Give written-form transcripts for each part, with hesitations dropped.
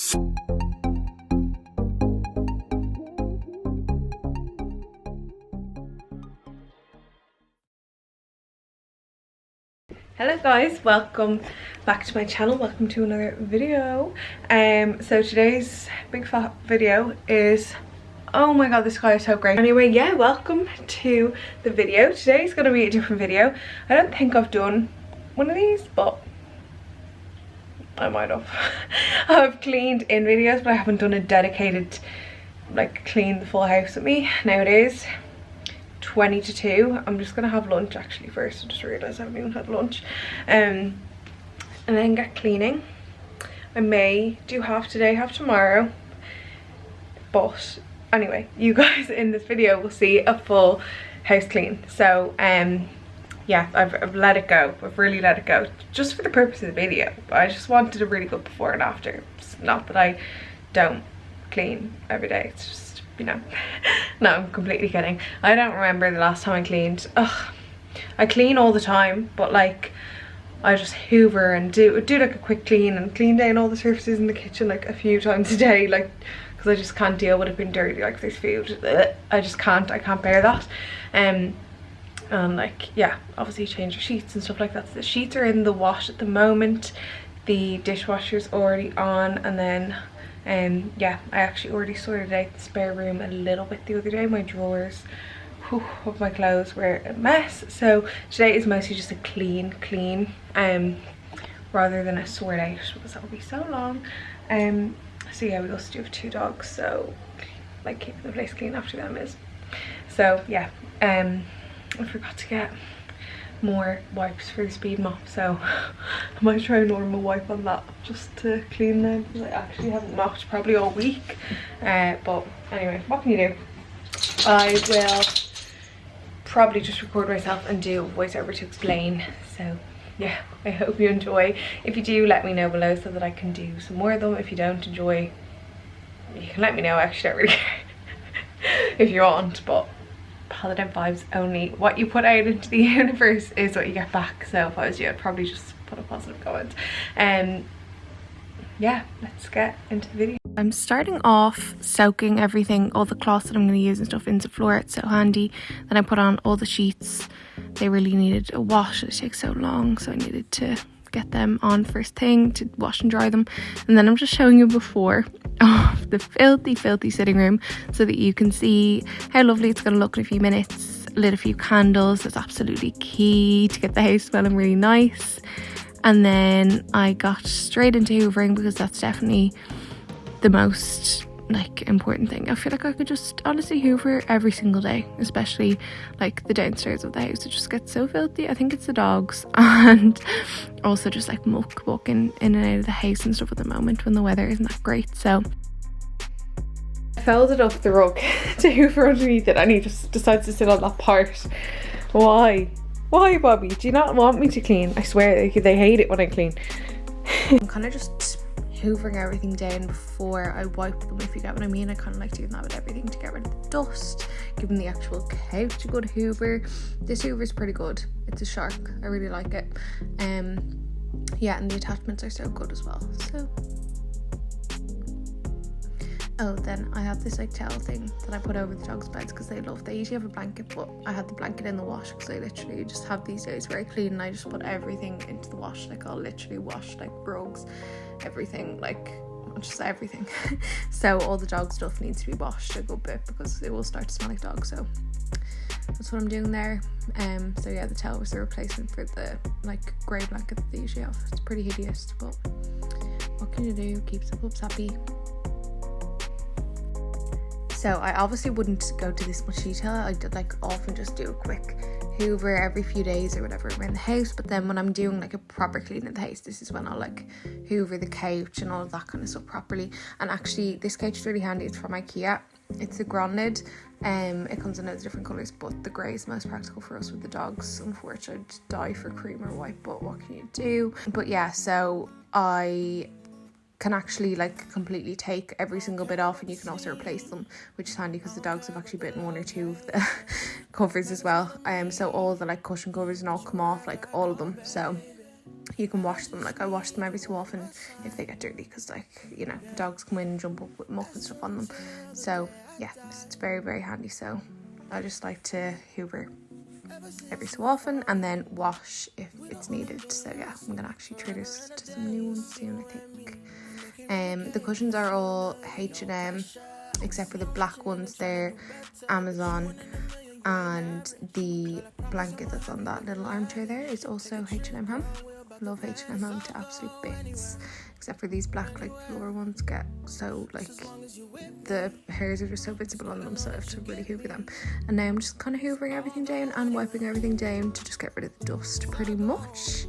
Hello guys, welcome back to my channel, welcome to another video. So today's big fat video is, oh my god, this sky is so great. Anyway, yeah, welcome to the video. Today's gonna be a different video. I don't think I've done one of these, but I might have. I've cleaned in videos, but I haven't done a dedicated, like, clean the full house with me. Now it is 20 to 2. I'm just gonna have lunch actually first. I just realised I haven't even had lunch. And then get cleaning. I may do half today, half tomorrow. But anyway, you guys in this video will see a full house clean. So yeah, I've let it go. I've really let it go. Just for the purpose of the video. But I just wanted a really good before and after. It's not that I don't clean every day. It's just, you know. No, I'm completely kidding. I don't remember the last time I cleaned. Ugh, I clean all the time, but like I just hoover and do like a quick clean and clean down all the surfaces in the kitchen like a few times a day, like, because I just can't deal with it being dirty. Like, there's food, I just can't. I can't bear that. And like, yeah, obviously change your sheets and stuff like that. So the sheets are in the wash at the moment. The dishwasher's already on, and then yeah, I actually already sorted out the spare room a little bit the other day. My drawers of my clothes were a mess, so today is mostly just a clean rather than a sort out, because that would be so long. So yeah, we also do have 2 dogs, so like keeping the place clean after them is, so yeah. I forgot to get more wipes for the speed mop, so I might try a normal wipe on that just to clean them, because I actually haven't mopped probably all week. But anyway, what can you do? I will probably just record myself and do a voiceover to explain. So yeah, I hope you enjoy. If you do, let me know below so that I can do some more of them. If you don't enjoy, you can let me know. I actually don't really care if you want, but positive vibes only. What you put out into the universe is what you get back. So if I was you, I'd probably just put a positive comment. Yeah, let's get into the video. I'm starting off soaking everything, all the cloths that I'm going to use and stuff, into the floor. It's so handy. Then I put on all the sheets. They really needed a wash. It takes so long, so I needed to get them on first thing to wash and dry them. And then I'm just showing you before of the filthy sitting room so that you can see how lovely it's going to look in a few minutes. Lit a few candles. That's absolutely key to get the house smelling really nice. And then I got straight into hoovering, because that's definitely the most like important thing. I feel like I could just honestly hoover every single day, especially like the downstairs of the house. It just gets so filthy. I think it's the dogs, and also just like muck walking in and out of the house and stuff at the moment when the weather isn't that great. So I folded up the rug to hoover underneath it, and he just decides to sit on that part. Why, Bobby? Do you not want me to clean? I swear they hate it when I clean. I'm kind of just hoovering everything down before I wipe them, if you get what I mean. I kind of like doing that with everything to get rid of the dust, giving the actual couch a good hoover. This hoover is pretty good. It's a Shark. I really like it. Yeah, and the attachments are so good as well. So oh, then I have this like towel thing that I put over the dogs' beds, because they usually have a blanket, but I had the blanket in the wash, because I literally just have these days where I clean and I just put everything into the wash. Like, I'll literally wash like rugs, everything, like just everything. So all the dog stuff needs to be washed a good bit, because it will start to smell like dog. So that's what I'm doing there. So yeah, the towel was the replacement for the like grey blanket that they usually have. It's pretty hideous, but what can you do? Keeps the pups happy. So I obviously wouldn't go to this much detail. I did like often just do a quick hoover every few days or whatever around the house. But then when I'm doing like a proper clean of the house, this is when I'll like hoover the couch and all of that kind of stuff properly. And actually this couch is really handy. It's from IKEA. It's a granite. It comes in loads of different colours, but the grey is most practical for us with the dogs. Unfortunately, I'd die for cream or white, but what can you do? But yeah, so I can actually like completely take every single bit off, and you can also replace them, which is handy because the dogs have actually bitten 1 or 2 of the covers as well. So all the like cushion covers and all come off, like all of them. So you can wash them. Like I wash them every so often if they get dirty, because like, you know, the dogs come in and jump up with muck and stuff on them. So yeah, it's very, very handy. So I just like to hoover every so often and then wash if it's needed. So yeah, I'm gonna actually treat us to some new ones soon, I think. The cushions are all H&M except for the black ones. They're Amazon, and the blanket that's on that little armchair there is also H&M Home. Love H&M Home to absolute bits, except for these black like floor ones get so like the hairs are just so visible on them, so I have to really hoover them. And now I'm just kind of hoovering everything down and wiping everything down to just get rid of the dust pretty much.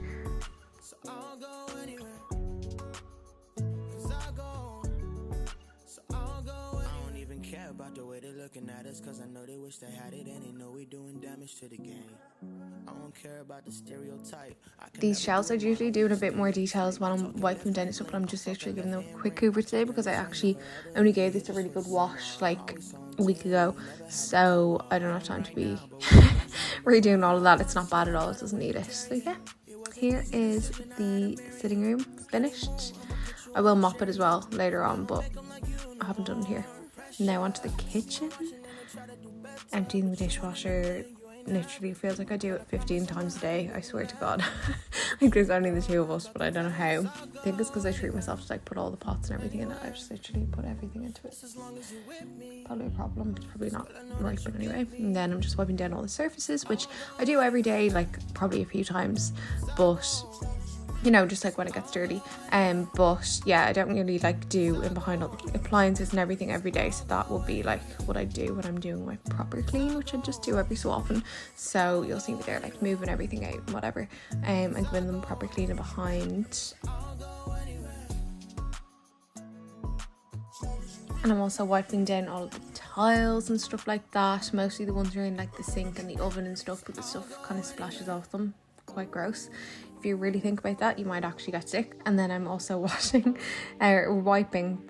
Looking at us cause I know they wish they had it and they know we doing damage to the game. I don't care about the stereotype. These shelves I'd usually do in a bit more details while I'm wiping them down and stuff, but I'm just literally giving them a quick hoover today because I actually only gave this a really good wash like a week ago, so I don't have time to be redoing all of that. It's not bad at all, it doesn't need it. So yeah, here is the sitting room finished. I will mop it as well later on, but I haven't done it here. Now onto the kitchen. Emptying the dishwasher literally feels like I do it 15 times a day, I swear to God. Like there's only the two of us, but I don't know how. I think it's because I treat myself to like put all the pots and everything in it. I just literally put everything into it. Probably a problem, it's probably not right, but anyway. And then I'm just wiping down all the surfaces, which I do every day, like probably a few times, but you know, just like when it gets dirty. But yeah, I don't really like do in behind all the appliances and everything every day, so that will be like what I do when I'm doing my proper clean, which I just do every so often. So you'll see me there like moving everything out and whatever, and giving them proper cleaning behind. And I'm also wiping down all of the tiles and stuff like that, mostly the ones around like the sink and the oven and stuff, because stuff kind of splashes off them. Quite gross. If you really think about that, you might actually get sick. And then I'm also wiping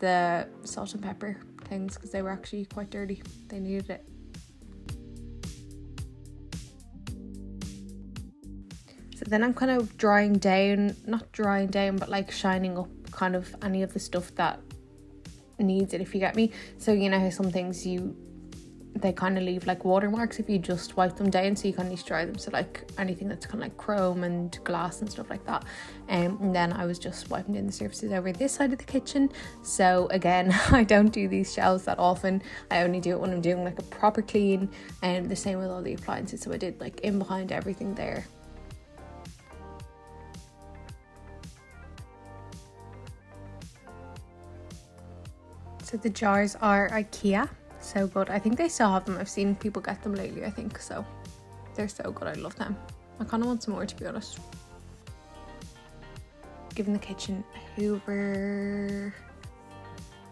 the salt and pepper things because they were actually quite dirty. They needed it. So then I'm kind of not drying down, but like shining up kind of any of the stuff that needs it, if you get me. So you know how some things they kind of leave like watermarks if you just wipe them down, so you kind of need to dry them. So like anything that's kind of like chrome and glass and stuff like that. And then I was just wiping down the surfaces over this side of the kitchen. So again, I don't do these shelves that often. I only do it when I'm doing like a proper clean, and the same with all the appliances. So I did like in behind everything there. So the jars are IKEA. So good. I think they still have them. I've seen people get them lately, I think. So they're so good. I love them. I kind of want some more, to be honest. Giving the kitchen a hoover,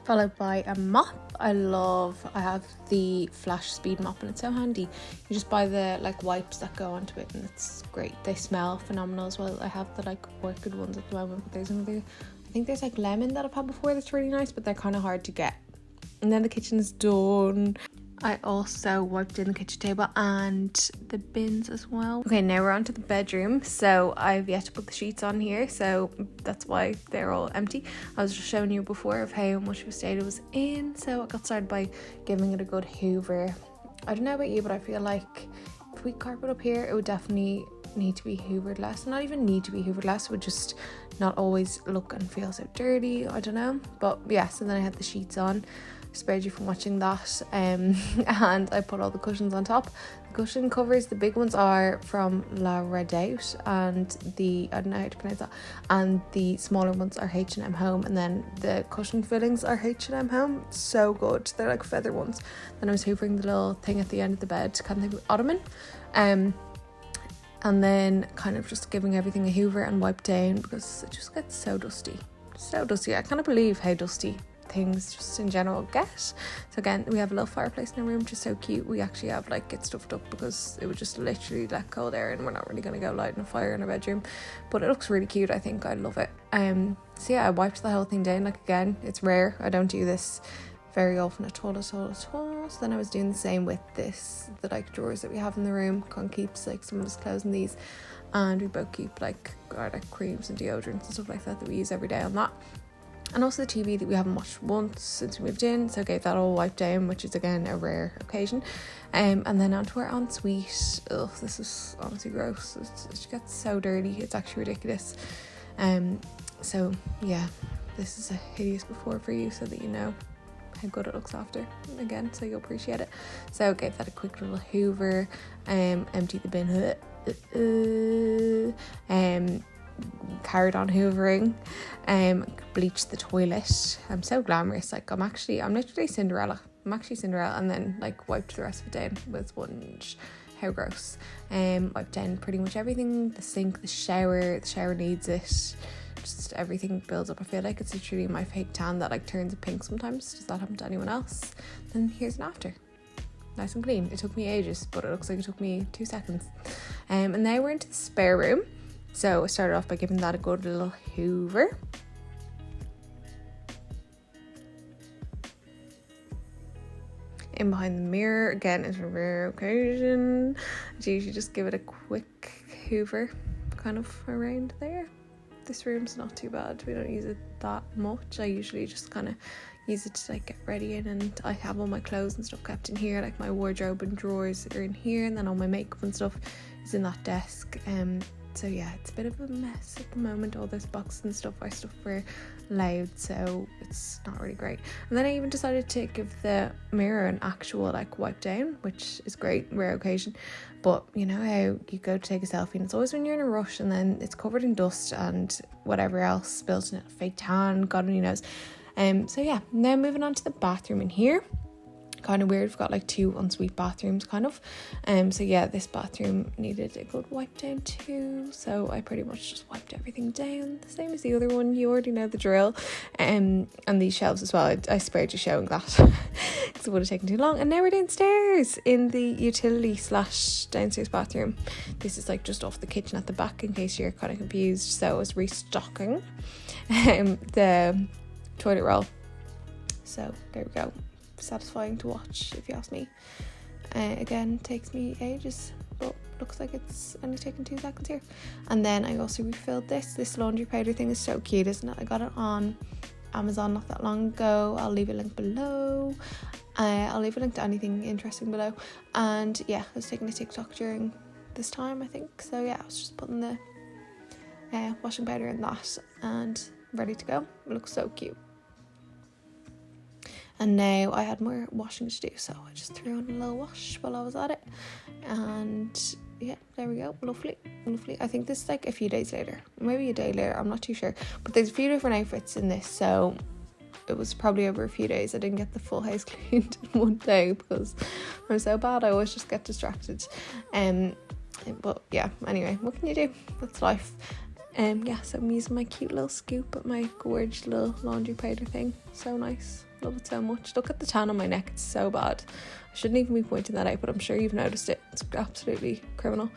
followed by a mop. I have the flash speed mop and it's so handy. You just buy the like wipes that go onto it and it's great. They smell phenomenal as well. I have the like orchid ones at the moment, but there's another, I think there's like lemon that I've had before that's really nice, but they're kind of hard to get. And then the kitchen's done. I also wiped in the kitchen table and the bins as well. Okay, now we're on to the bedroom. So I've yet to put the sheets on here, so that's why they're all empty. I was just showing you before of how much of a state it was in. So I got started by giving it a good hoover. I don't know about you, but I feel like if we carpet up here, it would definitely need to be hoovered less. Not even need to be hoovered less, it would just not always look and feel so dirty. I don't know. But yeah, so then I had the sheets on. Spared you from watching that, and I put all the cushions on top. The cushion covers, the big ones are from La Redoute, and I don't know how to pronounce that, and the smaller ones are H&M Home, and then the cushion fillings are H&M Home. So good, they're like feather ones. Then I was hoovering the little thing at the end of the bed, can't think of ottoman, and then kind of just giving everything a hoover and wipe down because it just gets so dusty. I can't believe how dusty things just in general get. So again, we have a little fireplace in our room, which is so cute. We actually have like it stuffed up because it would just literally let cold air, and we're not really going to go lighting a fire in our bedroom, but it looks really cute. I think I love it. So yeah, I wiped the whole thing down. Like again, it's rare, I don't do this very often at all. So then I was doing the same with the like drawers that we have in the room. Con keeps like some of his clothes in these, and we both keep like our like creams and deodorants and stuff like that we use every day on that. And also the TV that we haven't watched once since we moved in, so I gave that all wiped down, which is again a rare occasion. And then onto our ensuite. Ugh, this is honestly gross. It gets so dirty, it's actually ridiculous. So yeah, this is a hideous before for you, so that you know how good it looks after, again, so you'll appreciate it. So I gave that a quick little hoover, empty the bin, carried on hoovering, bleached the toilet. I'm so glamorous, like I'm literally Cinderella. I'm actually Cinderella, and then like wiped the rest of it down with sponge. How gross. Wiped down pretty much everything, the sink, the shower needs it, just everything builds up. I feel like it's literally my fake tan that like turns pink sometimes. Does that happen to anyone else? Then here's an after, nice and clean. It took me ages, but it looks like it took me 2 seconds. And now we're into the spare room. So I started off by giving that a good little hoover. In behind the mirror, again, is a rare occasion. I usually just give it a quick hoover kind of around there. This room's not too bad, we don't use it that much. I usually just kind of use it to like get ready in, and I have all my clothes and stuff kept in here, like my wardrobe and drawers are in here, and then all my makeup and stuff is in that desk. So yeah, it's a bit of a mess at the moment. All those boxes and stuff, our stuff were loud, so it's not really great. And then I even decided to give the mirror an actual like wipe down, which is great, rare occasion. But you know how you go to take a selfie and it's always when you're in a rush, and then it's covered in dust and whatever else spilled in it, fake tan, God only knows. So yeah, now moving on to the bathroom in here. Kind of weird, we've got like 2 ensuite bathrooms kind of. So yeah, this bathroom needed a good wipe down too, so I pretty much just wiped everything down the same as the other one. You already know the drill. And these shelves as well, I spared you showing that because it would have taken too long. And now we're downstairs in the utility / downstairs bathroom. This is like just off the kitchen at the back, in case you're kind of confused. So I was restocking the toilet roll, so there we go. Satisfying to watch, if you ask me. Again, takes me ages, but looks like it's only taken 2 seconds here. And then I also refilled this laundry powder thing. Is so cute, isn't it? I got it on Amazon not that long ago. I'll leave a link below. I'll leave a link to anything interesting below. And yeah, I was taking a TikTok during this time, I think. So yeah, I was just putting the washing powder in that and ready to go. It looks so cute. And now I had more washing to do, so I just threw on a little wash while I was at it. And yeah, there we go. Lovely. I think this is like a few days later, maybe a day later, I'm not too sure. But there's a few different outfits in this, so it was probably over a few days. I didn't get the full house cleaned in one day because I'm so bad. I always just get distracted. But yeah, anyway, what can you do? That's life. Yeah, so I'm using my cute little scoop at my gorgeous little laundry powder thing. So nice. Love it so much. Look at the tan on my neck, it's so bad. I shouldn't even be pointing that out, but I'm sure you've noticed it. It's absolutely criminal.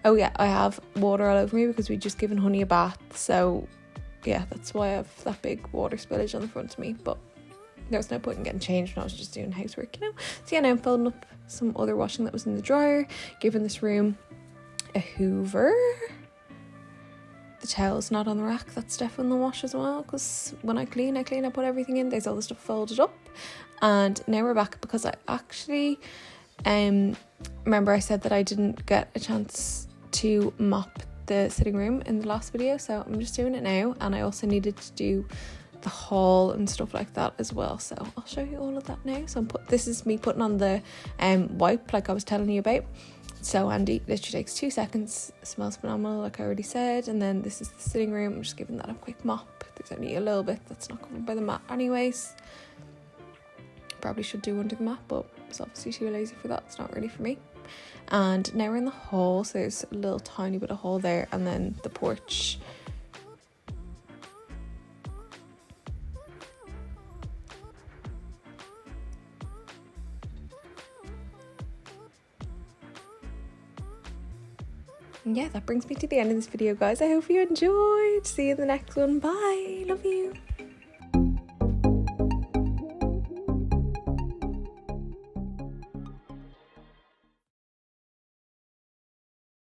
Oh yeah, I have water all over me because we've just given Honey a bath, so yeah, that's why I have that big water spillage on the front of me. But there was no point in getting changed when I was just doing housework, you know. So yeah, now I'm folding up some other washing that was in the dryer, giving this room a hoover. The towel's not on the rack, that's definitely in the wash as well, because when I clean, I put everything in. There's all the stuff folded up. And now we're back because I actually remember I said that I didn't get a chance to mop the sitting room in the last video, so I'm just doing it now. And I also needed to do the hall and stuff like that as well, so I'll show you all of that now. So this is me putting on the wipe like I was telling you about. So handy, literally takes 2 seconds. It smells phenomenal, like I already said. And then this is the sitting room. I'm just giving that a quick mop. There's only a little bit that's not covered by the mat anyways. Probably should do under the mat, but it's obviously too lazy for that. It's not really for me. And now we're in the hall, so there's a little tiny bit of hall there, and then the porch. Yeah, that brings me to the end of this video, guys. I hope you enjoyed. See you in the next one. Bye. Love you.